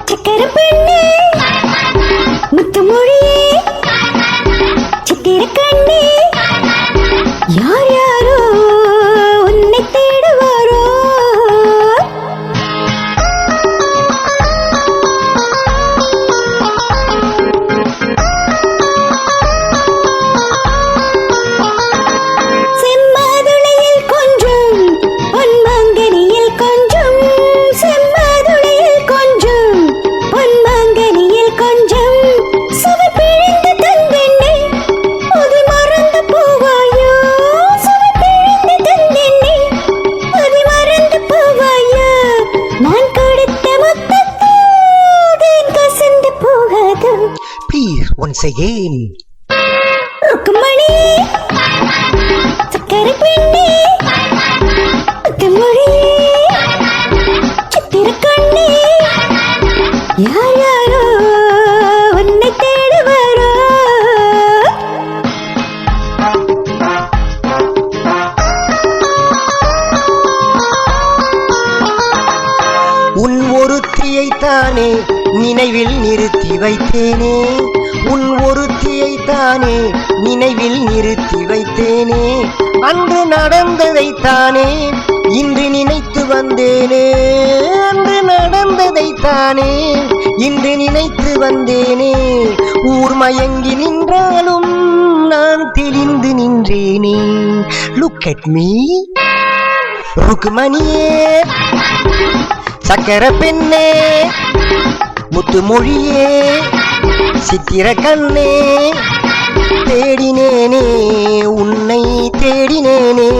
சக்கர பெண்ணே முத்துமொழியே சித்திர கண்ணே யார் யாரோ உன்னை தேடுவாரோ செம்மாதுளையில் கொஞ்சம் பொன்மாங்கனியில் கொஞ்சம் செம்மாதுளையில் கொஞ்சம் பொன்மாங்கனியில் கொஞ்சம் சுவை பிழிந்து தந்தென்னை அது மறந்து போவாயோ சுவை பிழிந்து தந்தென்னை அது மறந்து போவாயோ நான் கொடுத்த முத்தத்தில் தேன் கசந்து போகாதோ Please, once again. ருக்குமணி சக்கர பெண்ணே முத்துமொழியே சித்திர கண்ணே யார் யாரோ உன்னை தேடுவாரோ உன் ஒருத்தியைத்தானே நினைவில் நிறுத்தி வைத்தேனே உன் ஒருத்தியைத்தானே நினைவில் நிறுத்தி வைத்தேனே அன்று நடந்ததைத்தானே இன்று நினைத்து வந்தேனே அன்று நடந்ததைத்தானே இன்று நினைத்து வந்தேனே ஊர் மயங்கி நின்றாலும் நான் தெளிந்து நின்றேனே லுக் அட் மீ ருக்குமணியே சக்கர பெண்ணே முத்துமொழியே சித்திர கண்ணே தேடினேனே உன்னை தேடினேனே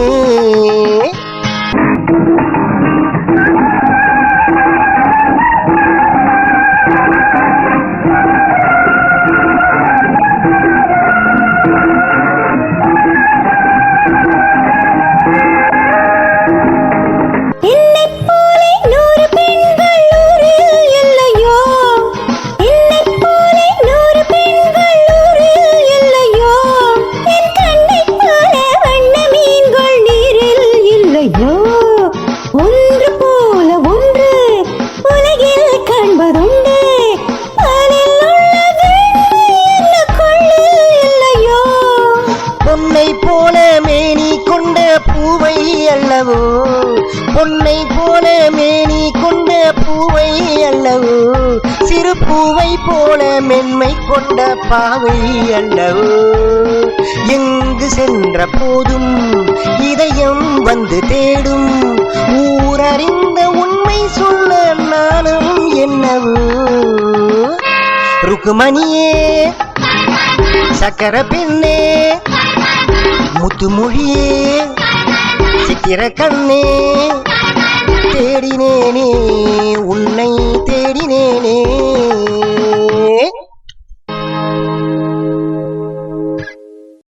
என்னைப் போலே 100 பெண்கள் ஊரில் இல்லையோ என்னைப் போலே 100 பெண்கள் ஊரில் இல்லையோ என் கண்ணைப் போல வண்ண மீன்கள் நீரில் இல்லையோ ஒன்று போல ஒன்று உலகில் காண்பதுண்டு பாலில் உள்ள வெண்ணை என்ன கொள்ளில் இல்லையோ பொன்னை போல மேனி கொண்ட பூவை அல்லவோ பொன்னை போல மேனி கொண்ட பூவை அல்லவோ சிறு பூவை போல மென்மை கொண்ட பாவை அல்லவோ எங்கு சென்ற போதும் இதயம் வந்து தேடும் ஊரறிந்த உண்மை சொல்ல நானும் என்னவோ ருக்குமணியே சக்கர பெண்ணே முத்துமொழியே சித்திர கண்ணே தேடினேனே